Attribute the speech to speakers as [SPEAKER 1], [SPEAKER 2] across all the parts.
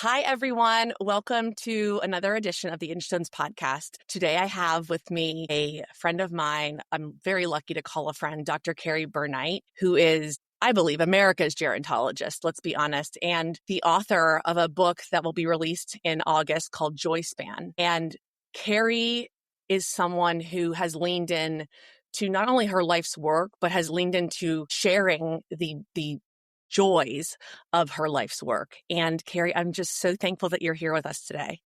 [SPEAKER 1] Hi, everyone. Welcome to another edition of the Instones podcast. Today, I have with me a friend of mine. I'm very lucky to call a friend, Dr. Carrie Burnite, who is, I believe, America's gerontologist, let's be honest, and the author of a book that will be released in August called Joy Span. And Carrie is someone who has leaned in to not only her life's work, but has leaned into sharing the joys of her life's work. And Carrie, I'm just so thankful that you're here with us today.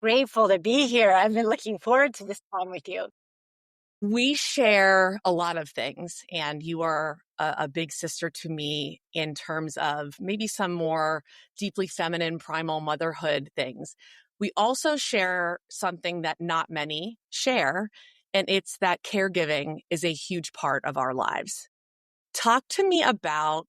[SPEAKER 2] Grateful to be here. I've been looking forward to this time with you.
[SPEAKER 1] We share a lot of things, and you are a big sister to me in terms of maybe some more deeply feminine, primal motherhood things. We also share something that not many share, and it's that caregiving is a huge part of our lives. Talk to me about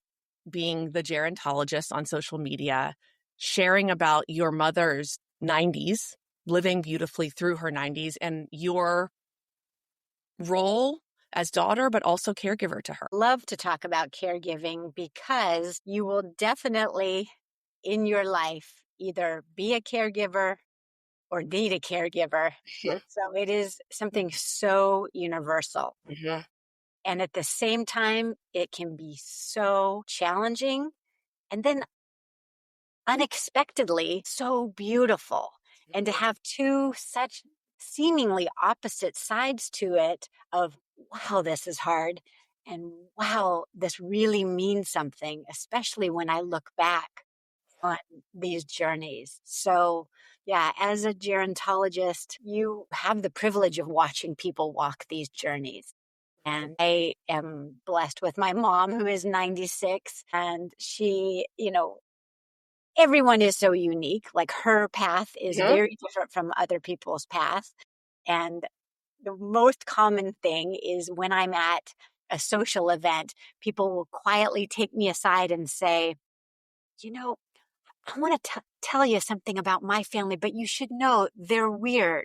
[SPEAKER 1] being the gerontologist on social media, sharing about your mother's 90s, living beautifully through her 90s, and your role as daughter, but also caregiver to her.
[SPEAKER 2] Love to talk about caregiving because you will definitely in your life either be a caregiver or need a caregiver.
[SPEAKER 1] Sure.
[SPEAKER 2] So it is something so universal.
[SPEAKER 1] Mm-hmm.
[SPEAKER 2] And at the same time, it can be so challenging and then unexpectedly so beautiful. And to have two such seemingly opposite sides to it of, wow, this is hard. And wow, this really means something, especially when I look back on these journeys. So, yeah, as a gerontologist, you have the privilege of watching people walk these journeys. And I am blessed with my mom, who is 96, and she, everyone is so unique. Like her path is
[SPEAKER 1] Mm-hmm.
[SPEAKER 2] very different from other people's paths. And the most common thing is when I'm at a social event, people will quietly take me aside and say, you know, I want to tell you something about my family, but you should know they're weird.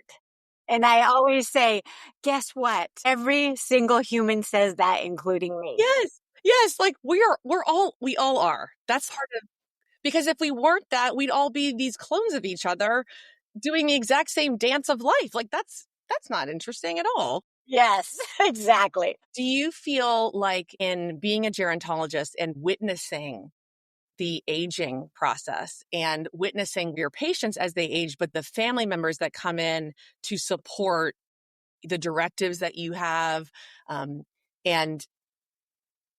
[SPEAKER 2] And I always say, guess what? Every single human says that, including me.
[SPEAKER 1] Yes, like we all are. That's part of, because if we weren't that, we'd all be these clones of each other doing the exact same dance of life. Like that's not interesting at all.
[SPEAKER 2] Yes, exactly.
[SPEAKER 1] Do you feel like in being a gerontologist and witnessing the aging process and witnessing your patients as they age, but the family members that come in to support the directives that you have, and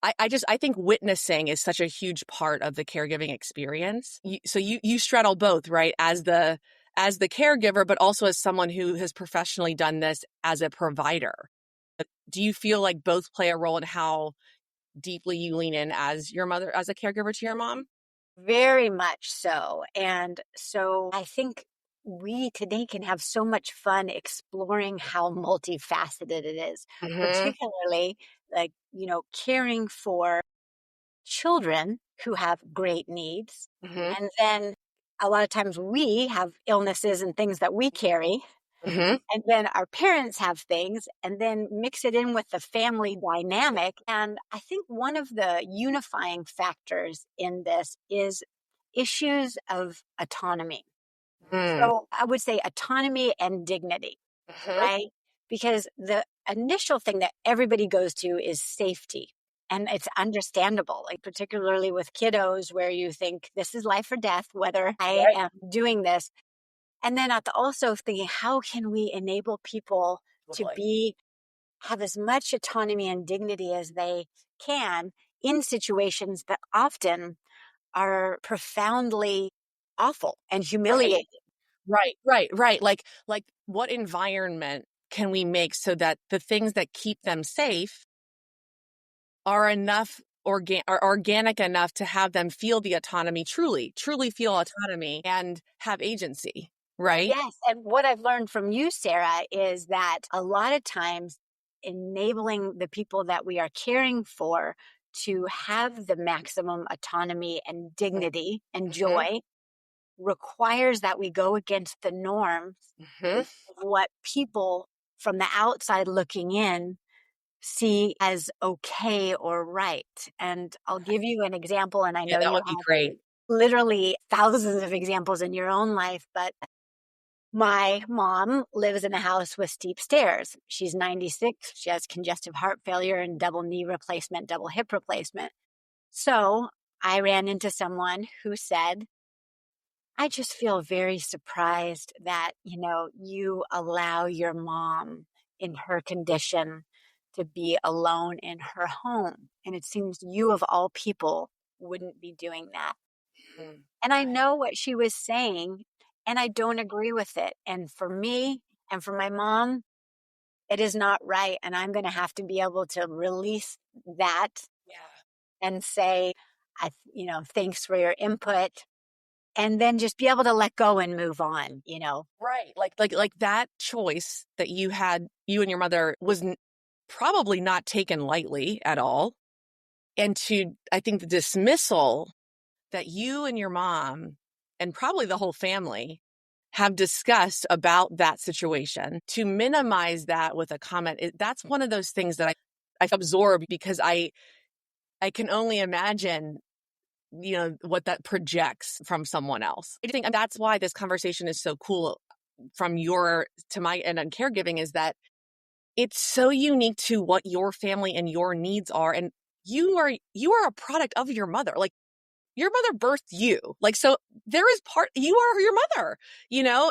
[SPEAKER 1] I think witnessing is such a huge part of the caregiving experience. So you straddle both, right? As the caregiver, but also as someone who has professionally done this as a provider. Do you feel like both play a role in how deeply you lean in as your mother, as a caregiver to your mom?
[SPEAKER 2] Very much so. And so I think we today can have so much fun exploring how multifaceted it is,
[SPEAKER 1] Mm-hmm.
[SPEAKER 2] particularly like, caring for children who have great needs.
[SPEAKER 1] Mm-hmm.
[SPEAKER 2] And then a lot of times we have illnesses and things that we carry.
[SPEAKER 1] Mm-hmm.
[SPEAKER 2] And then our parents have things, and then mix it in with the family dynamic. And I think one of the unifying factors in this is issues of autonomy.
[SPEAKER 1] Mm-hmm.
[SPEAKER 2] So I would say autonomy and dignity, right? Because the initial thing that everybody goes to is safety. And it's understandable, like particularly with kiddos where you think this is life or death, whether I
[SPEAKER 1] Right.
[SPEAKER 2] am doing this. And then also thinking, how can we enable people to
[SPEAKER 1] Totally.
[SPEAKER 2] have as much autonomy and dignity as they can in situations that often are profoundly awful and
[SPEAKER 1] Right.
[SPEAKER 2] humiliating.
[SPEAKER 1] Right. Like what environment can we make so that the things that keep them safe are enough are organic enough to have them feel the autonomy, truly feel autonomy and have agency, right?
[SPEAKER 2] Yes. And what I've learned from you, Sarah, is that a lot of times enabling the people that we are caring for to have the maximum autonomy and dignity and
[SPEAKER 1] Mm-hmm.
[SPEAKER 2] joy requires that we go against the norms
[SPEAKER 1] Mm-hmm.
[SPEAKER 2] of what people from the outside looking in see as okay or right. And I'll give you an example, and I
[SPEAKER 1] Yeah,
[SPEAKER 2] know
[SPEAKER 1] that
[SPEAKER 2] you
[SPEAKER 1] would be
[SPEAKER 2] have
[SPEAKER 1] great.
[SPEAKER 2] literally thousands of examples in your own life, but my mom lives in a house with steep stairs. She's 96. She has congestive heart failure and double knee replacement, double hip replacement. So I ran into someone who said, I just feel very surprised that, you allow your mom in her condition to be alone in her home. And it seems you, of all people, wouldn't be doing that.
[SPEAKER 1] Mm,
[SPEAKER 2] And I
[SPEAKER 1] right.
[SPEAKER 2] know what she was saying, and I don't agree with it. And for me and for my mom, it is not right. And I'm going to have to be able to release that
[SPEAKER 1] Yeah.
[SPEAKER 2] and say, thanks for your input. And then just be able to let go and move on.
[SPEAKER 1] Right. Like that choice that you had, you and your mother, was probably not taken lightly at all. And I think the dismissal that you and your mom and probably the whole family have discussed about that situation, to minimize that with a comment, that's one of those things that I absorb, because I can only imagine, what that projects from someone else. I think that's why this conversation is so cool from your to my end on caregiving, is that it's so unique to what your family and your needs are. And you are a product of your mother. Like, your mother birthed you. Like, so there is you are your mother,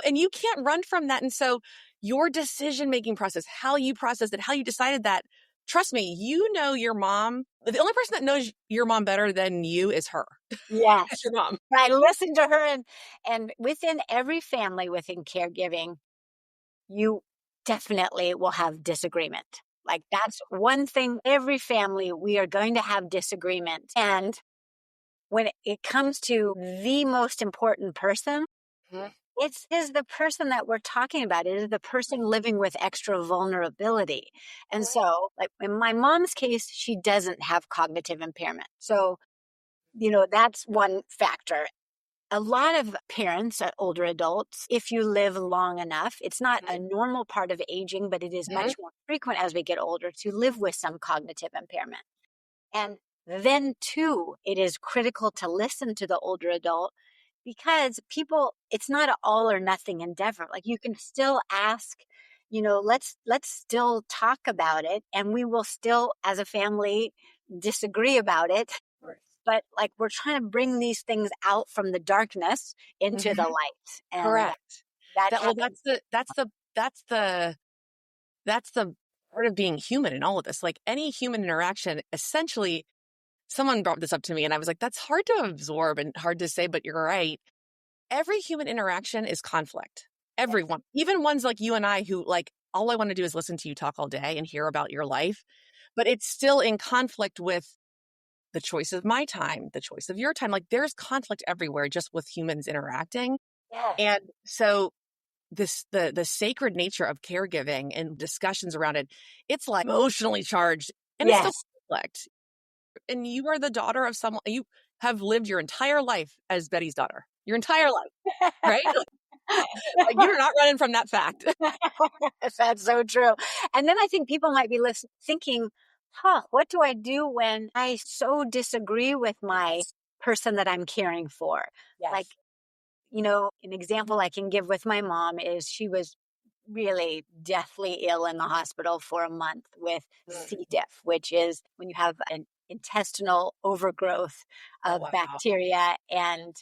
[SPEAKER 1] and you can't run from that. And so your decision-making process, how you processed it, how you decided that, trust me, your mom. The only person that knows your mom better than you is her. It's
[SPEAKER 2] Yes.
[SPEAKER 1] your mom.
[SPEAKER 2] I listened to her, and within every family within caregiving, you definitely will have disagreement. Like, that's one thing, every family, we are going to have disagreement. And when it comes to the most important person,
[SPEAKER 1] Mhm.
[SPEAKER 2] it is the person that we're talking about. It is the person living with extra vulnerability. And so, like in my mom's case, she doesn't have cognitive impairment. So, that's one factor. A lot of parents, older adults, if you live long enough, it's not a normal part of aging, but it is
[SPEAKER 1] Mhm.
[SPEAKER 2] much more frequent as we get older to live with some cognitive impairment. And then, too, it is critical to listen to the older adult, because it's not an all or nothing endeavor. Like, you can still ask, let's still talk about it, and we will still, as a family, disagree about it. But like, we're trying to bring these things out from the darkness into the
[SPEAKER 1] Mhm.
[SPEAKER 2] light. And
[SPEAKER 1] Correct.
[SPEAKER 2] that
[SPEAKER 1] That well,
[SPEAKER 2] happens.
[SPEAKER 1] that's the part of being human in all of this. Like, any human interaction, essentially, someone brought this up to me, and I was like, that's hard to absorb and hard to say, but you're right. Every human interaction is conflict.
[SPEAKER 2] Yes.
[SPEAKER 1] Everyone, even ones like you and I, who, like, all I want to do is listen to you talk all day and hear about your life, but it's still in conflict with the choice of my time, the choice of your time. Like, there's conflict everywhere just with humans interacting.
[SPEAKER 2] Yes.
[SPEAKER 1] And so the sacred nature of caregiving and discussions around it, it's like emotionally charged, and it's still
[SPEAKER 2] Yes.
[SPEAKER 1] conflict. And you are the daughter of someone, you have lived your entire life as Betty's daughter, your entire life, right? Like, you're not running from that fact.
[SPEAKER 2] That's so true. And then I think people might be thinking, what do I do when I so disagree with my
[SPEAKER 1] Yes.
[SPEAKER 2] person that I'm caring for? Like,
[SPEAKER 1] Yes.
[SPEAKER 2] an example I can give with my mom is she was really deathly ill in the hospital for a month with
[SPEAKER 1] Mm.
[SPEAKER 2] C. diff, which is when you have an intestinal overgrowth
[SPEAKER 1] Oh,
[SPEAKER 2] of
[SPEAKER 1] wow.
[SPEAKER 2] bacteria, and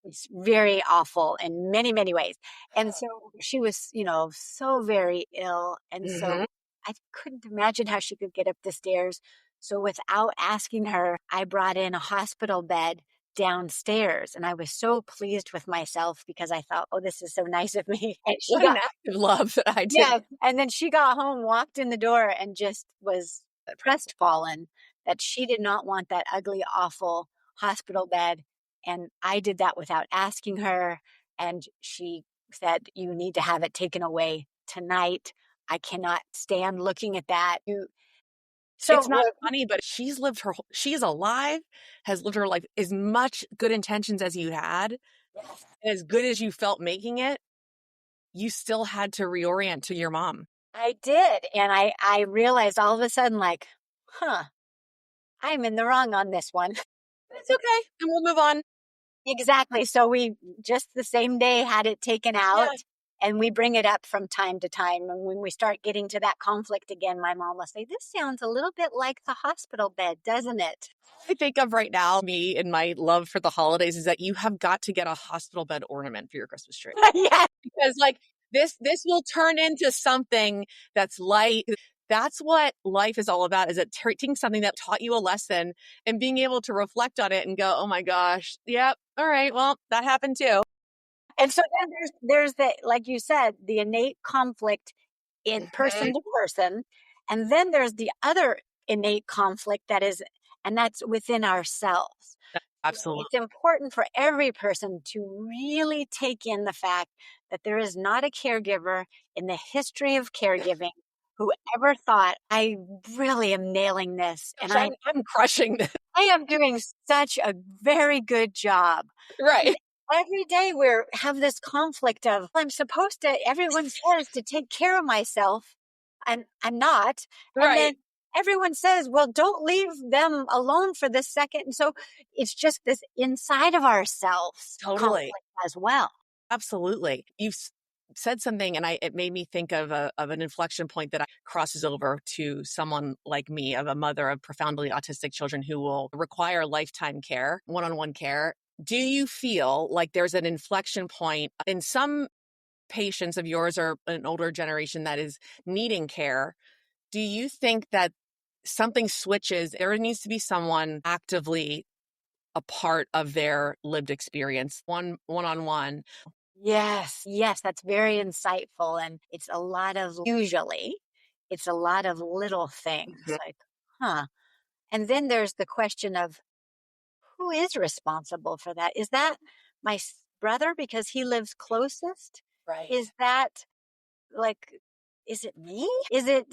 [SPEAKER 2] it's very awful in many, many ways. And so she was, so very ill. And
[SPEAKER 1] Hmm.
[SPEAKER 2] so I couldn't imagine how she could get up the stairs. So without asking her, I brought in a hospital bed downstairs. And I was so pleased with myself, because I thought, oh, this is so nice of me. And she
[SPEAKER 1] What an
[SPEAKER 2] got,
[SPEAKER 1] act of love that I did.
[SPEAKER 2] yeah. And then she got home, walked in the door, and just was crestfallen that she did not want that ugly, awful hospital bed. And I did that without asking her. And she said, you need to have it taken away tonight. I cannot stand looking at that. So,
[SPEAKER 1] It's not funny, but she is alive, has lived her life as much good intentions as you had, and as good as you felt making it, you still had to reorient to your mom.
[SPEAKER 2] I did. And I realized all of a sudden, like, I'm in the wrong on this one.
[SPEAKER 1] It's okay, and we'll move on.
[SPEAKER 2] Exactly. So we just the same day had it taken out,
[SPEAKER 1] Yeah.
[SPEAKER 2] and we bring it up from time to time. And when we start getting to that conflict again, my mom will say, "This sounds a little bit like the hospital bed, doesn't it?"
[SPEAKER 1] I think of right now, me and my love for the holidays is that you have got to get a hospital bed ornament for your Christmas tree.
[SPEAKER 2] Yeah.
[SPEAKER 1] Because like this will turn into something that's light. That's what life is all about, is it taking something that taught you a lesson and being able to reflect on it and go, oh my gosh, yep, all right, well, that happened too.
[SPEAKER 2] And so then there's the, like you said, the innate conflict in
[SPEAKER 1] Mhm.
[SPEAKER 2] person to person. And then there's the other innate conflict that is, and that's within ourselves.
[SPEAKER 1] Absolutely.
[SPEAKER 2] It's important for every person to really take in the fact that there is not a caregiver in the history of caregiving who ever thought, I really am nailing this. And
[SPEAKER 1] Gosh, I'm crushing this.
[SPEAKER 2] I am doing such a very good job. And
[SPEAKER 1] Right.
[SPEAKER 2] every day we have this conflict of I'm supposed to, everyone says to take care of myself, and I'm not. And then
[SPEAKER 1] Right.
[SPEAKER 2] everyone says, well, don't leave them alone for this second. And so it's just this inside of ourselves
[SPEAKER 1] Totally.
[SPEAKER 2] conflict as well.
[SPEAKER 1] Absolutely. Said something and it made me think of an inflection point that crosses over to someone like me, of a mother of profoundly autistic children who will require lifetime care, one-on-one care. Do you feel like there's an inflection point in some patients of yours or an older generation that is needing care? Do you think that something switches? There needs to be someone actively a part of their lived experience, one-on-one.
[SPEAKER 2] Yes, yes, that's very insightful. And it's a lot of, usually, it's a lot of little things
[SPEAKER 1] Mhm.
[SPEAKER 2] like, huh. And then there's the question of who is responsible for that? Is that my brother because he lives closest?
[SPEAKER 1] Right.
[SPEAKER 2] Is that like, is it me? Is it,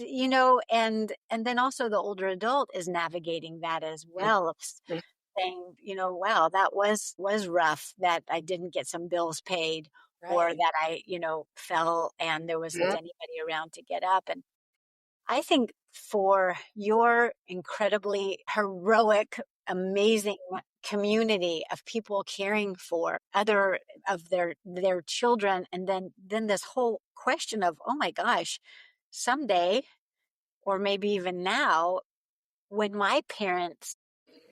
[SPEAKER 2] and then also the older adult is navigating that as well, of
[SPEAKER 1] Mhm.
[SPEAKER 2] saying, wow, that was rough that I didn't get some bills paid, or
[SPEAKER 1] Right.
[SPEAKER 2] that I, fell and there wasn't
[SPEAKER 1] Mhm.
[SPEAKER 2] anybody around to get up. And I think for your incredibly heroic, amazing community of people caring for other of their children, and then this whole question of, oh my gosh, someday, or maybe even now, when my parents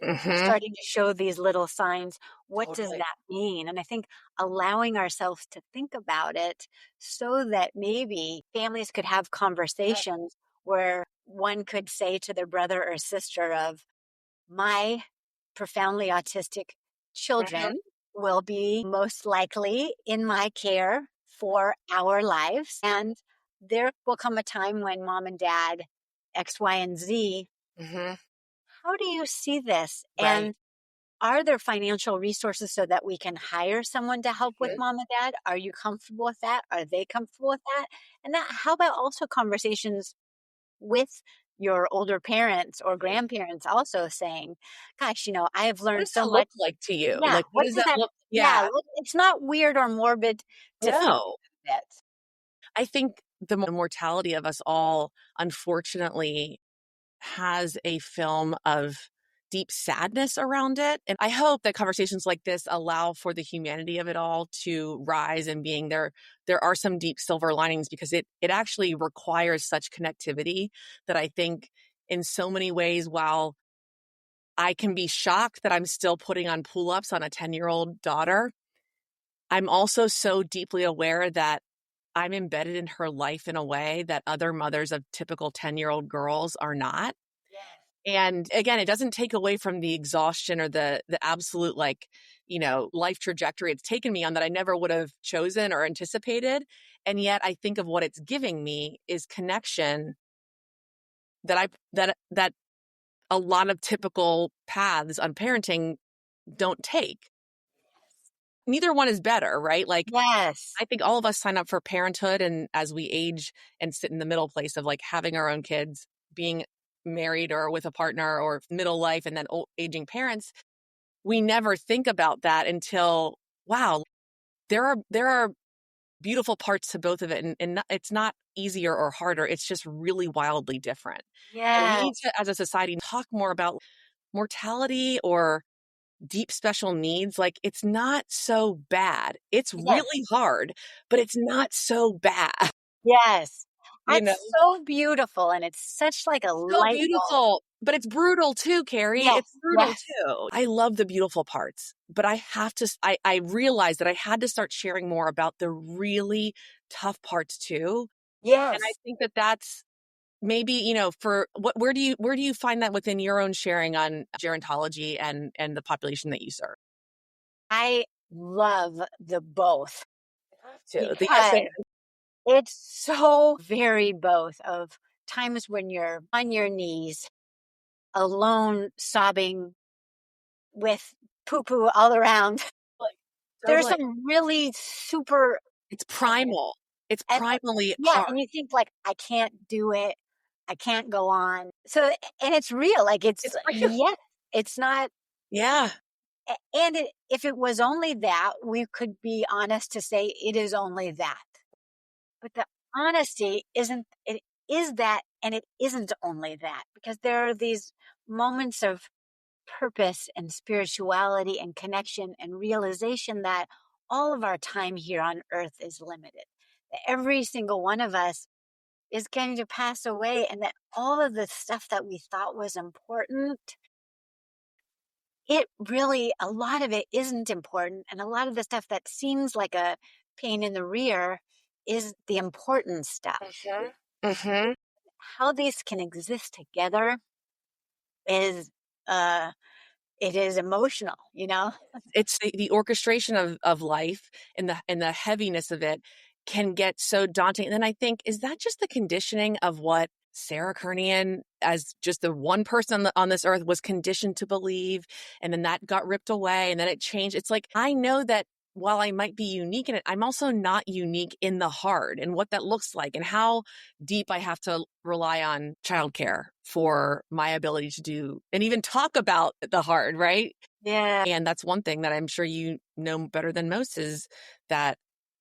[SPEAKER 1] Mhm.
[SPEAKER 2] starting to show these little signs, what does
[SPEAKER 1] Totally.
[SPEAKER 2] that mean? And I think allowing ourselves to think about it, so that maybe families could have
[SPEAKER 1] Yes.
[SPEAKER 2] conversations where one could say to their brother or sister of, my profoundly autistic
[SPEAKER 1] Mhm.
[SPEAKER 2] children will be most likely in my care for our lives. And there will come a time when mom and dad, X, Y, and Z,
[SPEAKER 1] Mhm.
[SPEAKER 2] how do you see this?
[SPEAKER 1] Right.
[SPEAKER 2] And are there financial resources so that we can hire someone to help with
[SPEAKER 1] Mhm.
[SPEAKER 2] mom and dad? Are you comfortable with that? Are they comfortable with that? And that, how about also conversations with your older parents or
[SPEAKER 1] Mhm.
[SPEAKER 2] grandparents also saying, gosh, I have
[SPEAKER 1] What
[SPEAKER 2] learned
[SPEAKER 1] does
[SPEAKER 2] so
[SPEAKER 1] that
[SPEAKER 2] much.
[SPEAKER 1] look like to you?
[SPEAKER 2] Yeah.
[SPEAKER 1] Like, what
[SPEAKER 2] What
[SPEAKER 1] does
[SPEAKER 2] does
[SPEAKER 1] that
[SPEAKER 2] that,
[SPEAKER 1] look?
[SPEAKER 2] yeah,
[SPEAKER 1] Yeah.
[SPEAKER 2] it's not weird or morbid to think
[SPEAKER 1] No.
[SPEAKER 2] of it.
[SPEAKER 1] I think the mortality of us all, unfortunately, has a film of deep sadness around it. And I hope that conversations like this allow for the humanity of it all to rise, and being there. There are some deep silver linings, because it actually requires such connectivity that I think in so many ways, while I can be shocked that I'm still putting on pull-ups on a 10-year-old daughter, I'm also so deeply aware that I'm embedded in her life in a way that other mothers of typical 10-year-old girls are not.
[SPEAKER 2] Yes.
[SPEAKER 1] And again, it doesn't take away from the exhaustion or the absolute, like, life trajectory it's taken me on that I never would have chosen or anticipated. And yet I think of what it's giving me is connection that a lot of typical paths on parenting don't take. Neither one is better, right? Like,
[SPEAKER 2] Yes.
[SPEAKER 1] I think all of us sign up for parenthood, and as we age and sit in the middle place of like having our own kids, being married or with a partner, or middle life, and then aging parents, we never think about that until, wow, there are beautiful parts to both of it, and it's not easier or harder. It's just really wildly different. And we
[SPEAKER 2] Yes.
[SPEAKER 1] need to, as a society, talk more about mortality, or deep special needs, like it's not so bad. It's
[SPEAKER 2] Yes.
[SPEAKER 1] really hard, but it's not so bad,
[SPEAKER 2] Yes.
[SPEAKER 1] you know?
[SPEAKER 2] That's so beautiful, and it's such like a
[SPEAKER 1] So
[SPEAKER 2] light bulb.
[SPEAKER 1] beautiful, but it's brutal too, Carrie.
[SPEAKER 2] Yes,
[SPEAKER 1] It's brutal
[SPEAKER 2] yes,
[SPEAKER 1] too. I love the beautiful parts, but I have to I realized that I had to start sharing more about the really tough parts too, and I
[SPEAKER 2] yes.
[SPEAKER 1] think that that's maybe, for what where do you find that within your own sharing on gerontology and the population that you serve?
[SPEAKER 2] I love the both
[SPEAKER 1] To the yes
[SPEAKER 2] because it's so very both of times when you're on your knees, alone, sobbing with poo poo all around.
[SPEAKER 1] Totally,
[SPEAKER 2] There's
[SPEAKER 1] totally.
[SPEAKER 2] some really super,
[SPEAKER 1] It's
[SPEAKER 2] uh,
[SPEAKER 1] primal. It's
[SPEAKER 2] and
[SPEAKER 1] primally
[SPEAKER 2] yeah,
[SPEAKER 1] hard.
[SPEAKER 2] and you think like, I can't do it. I can't go on. So, and it's real. Like it's,
[SPEAKER 1] It's real.
[SPEAKER 2] yes, it's not.
[SPEAKER 1] Yeah.
[SPEAKER 2] And if it was only that, we could be honest to say it is only that. But the honesty isn't, it is that, and it isn't only that, because there are these moments of purpose and spirituality and connection and realization that all of our time here on earth is limited. Every single one of us is going to pass away, and that all of the stuff that we thought was important, it really, a lot of it isn't important. And a lot of the stuff that seems like a pain in the rear is the important stuff.
[SPEAKER 1] Mhm. Mhm.
[SPEAKER 2] How these can exist together is, uh, it is emotional, you know?
[SPEAKER 1] It's the orchestration of life and the heaviness of it can get so daunting. And then I think, is that just the conditioning of what Sarah Kernian, as just the one person on this earth, was conditioned to believe? And then that got ripped away and then it changed. It's like, I know that while I might be unique in it, I'm also not unique in the hard and what that looks like and how deep I have to rely on childcare for my ability to do and even talk about the hard, right?
[SPEAKER 2] Yeah.
[SPEAKER 1] And that's one thing that I'm sure you know better than most is that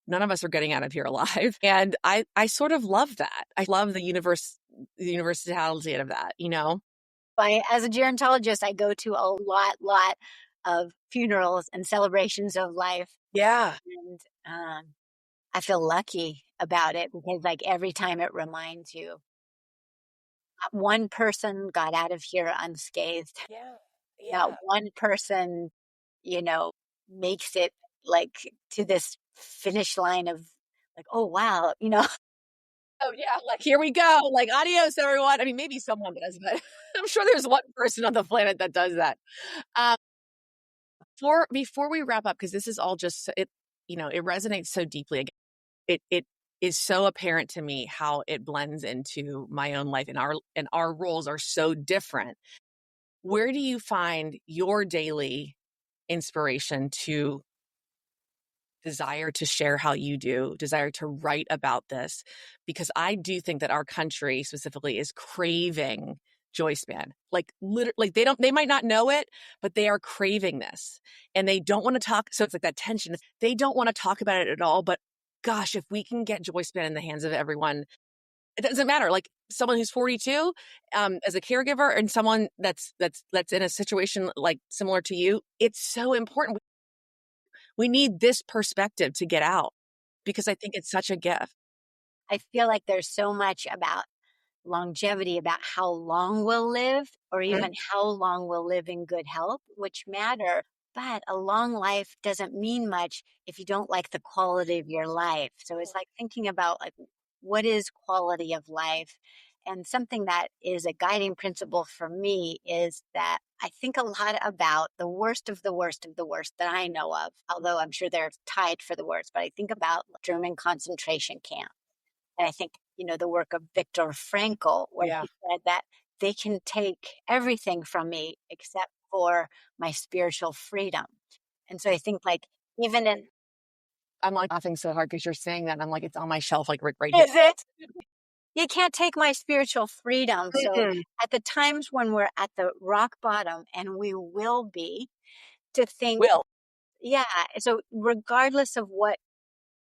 [SPEAKER 1] none of us are getting out of here alive. And I sort of love that. I love the universality of that, you know?
[SPEAKER 2] As a gerontologist, I go to a lot of funerals and celebrations of life.
[SPEAKER 1] Yeah.
[SPEAKER 2] And I feel lucky about it because, like, every time it reminds you, not one person got out of here unscathed.
[SPEAKER 1] Yeah.
[SPEAKER 2] Not
[SPEAKER 1] Yeah.
[SPEAKER 2] one person, you know, makes it like to this finish line of like, oh wow,
[SPEAKER 1] Oh yeah, like here we go. Like adios, everyone. I mean, maybe someone does, but I'm sure there's one person on the planet that does that. Um, before we wrap up, because this is all just it, it resonates so deeply. Again, it is so apparent to me how it blends into my own life, and our roles are so different. Where do you find your daily inspiration to desire to share how you do, desire to write about this? Because I do think that our country specifically is craving joy span. Like literally, like they might not know it, but they are craving this and they don't want to talk. So it's like that tension. They don't want to talk about it at all. But gosh, if we can get joy span in the hands of everyone, it doesn't matter. Like someone who's 42, as a caregiver, and someone that's in a situation like similar to you, it's so important. We need this perspective to get out because I think it's such a gift.
[SPEAKER 2] I feel like there's so much about longevity, about how long we'll live, or
[SPEAKER 1] Mhm.
[SPEAKER 2] even how long we'll live in good health, which matter. But a long life doesn't mean much if you don't like the quality of your life. So it's like thinking about like what is quality of life? And something that is a guiding principle for me is that I think a lot about the worst of the worst of the worst that I know of, although I'm sure they're tied for the worst, but I think about German concentration camp. And I think, the work of Viktor Frankl, where
[SPEAKER 1] Yeah.
[SPEAKER 2] he said that they can take everything from me except for my spiritual freedom. And so I think like even in,
[SPEAKER 1] I'm like laughing so hard because you're saying that. And I'm like, it's on my shelf, like right here.
[SPEAKER 2] is it? You can't take my spiritual freedom. So
[SPEAKER 1] Mm-mm.
[SPEAKER 2] at the times when we're at the rock bottom, and we will be, to think,
[SPEAKER 1] Will.
[SPEAKER 2] yeah. So regardless of what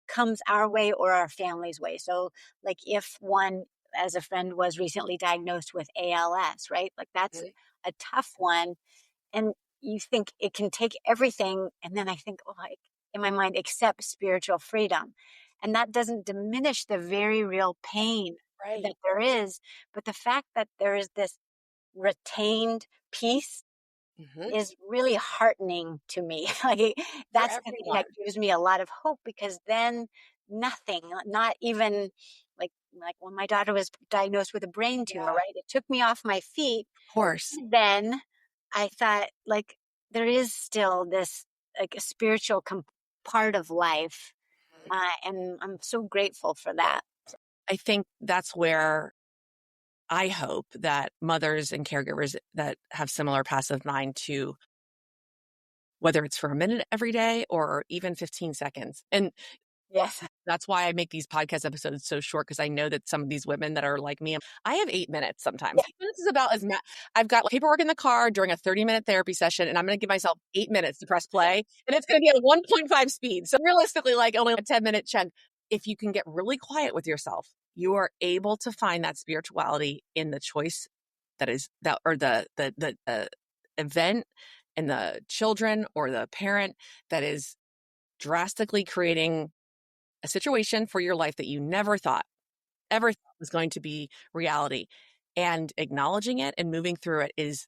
[SPEAKER 2] comes our way or our family's way. So, like, if one, as a friend, was recently diagnosed with ALS, right? Like, that's
[SPEAKER 1] Mhm.
[SPEAKER 2] a tough one. And you think it can take everything. And then I think, oh, like in my mind, accept spiritual freedom. And that doesn't diminish the very real pain that
[SPEAKER 1] Right.
[SPEAKER 2] there is. But the fact that there is this retained peace
[SPEAKER 1] Hmm.
[SPEAKER 2] is really heartening to me. Like
[SPEAKER 1] For
[SPEAKER 2] that's the thing
[SPEAKER 1] everyone.
[SPEAKER 2] that gives me a lot of hope, because then nothing, not even like when my daughter was diagnosed with a brain tumor,
[SPEAKER 1] Yeah,
[SPEAKER 2] right? It took me off my feet.
[SPEAKER 1] of course.
[SPEAKER 2] Then I thought, like, there is still this like a spiritual part of life, and I'm so grateful for that.
[SPEAKER 1] I think that's where I hope that mothers and caregivers that have similar passive mind to, whether it's for a minute every day or even 15 seconds. And
[SPEAKER 2] Yes.
[SPEAKER 1] that's why I make these podcast episodes so short, because I know that some of these women that are like me, I have 8 minutes sometimes.
[SPEAKER 2] Yeah.
[SPEAKER 1] 8 minutes is about as much. I've got paperwork in the car during a 30-minute therapy session, and I'm going to give myself 8 minutes to press play, and it's going to be at 1.5 speed. So realistically, like only a 10-minute chunk. If you can get really quiet with yourself, you are able to find that spirituality in the choice that is that, or the event and the children or the parent that is drastically creating a situation for your life that you never thought, ever thought was going to be reality. And acknowledging it and moving through it is,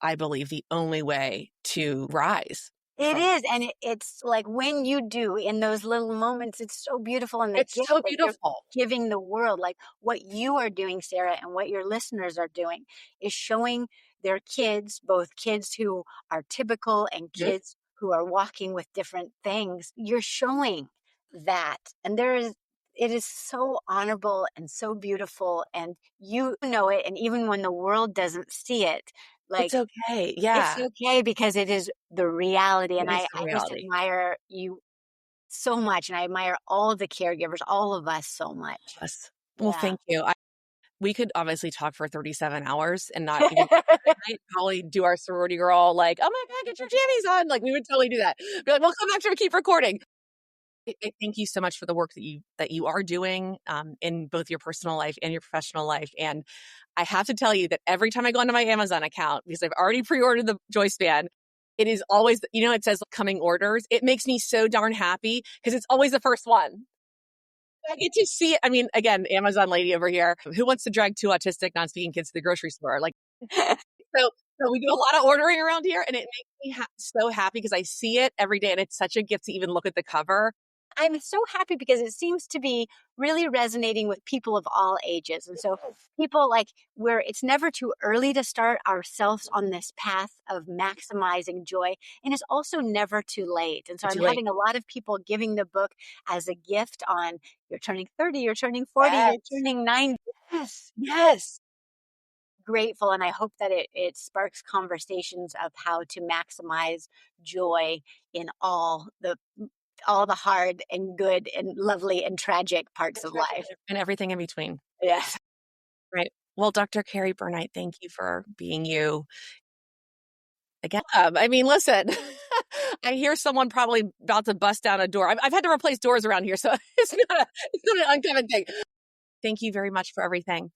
[SPEAKER 1] I believe, the only way to rise
[SPEAKER 2] It
[SPEAKER 1] from.
[SPEAKER 2] is, and it's like when you do in those little moments, it's so beautiful, and the
[SPEAKER 1] It's
[SPEAKER 2] gift
[SPEAKER 1] so
[SPEAKER 2] that you're
[SPEAKER 1] beautiful.
[SPEAKER 2] giving the world, like what you are doing, Sarah, and what your listeners are doing, is showing their kids, both kids who are typical and
[SPEAKER 1] Mhm.
[SPEAKER 2] kids who are walking with different things. You're showing that, and it is so honorable and so beautiful, and you know it, and even when the world doesn't see it,
[SPEAKER 1] It's
[SPEAKER 2] like
[SPEAKER 1] okay.
[SPEAKER 2] it's
[SPEAKER 1] Yeah,
[SPEAKER 2] okay because it is the reality, and
[SPEAKER 1] it is the
[SPEAKER 2] I just
[SPEAKER 1] reality.
[SPEAKER 2] admire you so much, and I admire all the caregivers, all of us so much.
[SPEAKER 1] Yes. Well,
[SPEAKER 2] Yeah.
[SPEAKER 1] thank you. We could obviously talk for 37 hours and not even night, probably do our sorority girl, like, oh my God, get your jammies on. Like, we would totally do that. Be like, we'll come back to and keep recording. I thank you so much for the work that you are doing in both your personal life and your professional life. And I have to tell you that every time I go into my Amazon account, because I've already pre-ordered the Joyce band, it is always, it says coming orders. It makes me so darn happy because it's always the first one. I get to see it. I mean, again, Amazon lady over here, who wants to drag two autistic, non-speaking kids to the grocery store? Like, so, so we do a lot of ordering around here, and it makes me so happy because I see it every day, and it's such a gift to even look at the cover.
[SPEAKER 2] I'm so happy because it seems to be really resonating with people of all ages. And so people like where it's never too early to start ourselves on this path of maximizing joy. And it's also never too late. And so I'm
[SPEAKER 1] Too late.
[SPEAKER 2] having a lot of people giving the book as a gift on you're turning 30, you're turning 40, you're
[SPEAKER 1] Yes.
[SPEAKER 2] turning 90.
[SPEAKER 1] Yes. Yes.
[SPEAKER 2] Grateful, and I hope that it sparks conversations of how to maximize joy in all the hard and good and lovely and tragic parts of life.
[SPEAKER 1] And everything in between.
[SPEAKER 2] Yes.
[SPEAKER 1] Right. Well, Dr. Carrie Burnite, thank you for being you again. I mean, listen, I hear someone probably about to bust down a door. I've had to replace doors around here, so it's not an uncommon thing. Thank you very much for everything.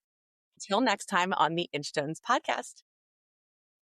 [SPEAKER 1] Until next time on the Inchtones podcast.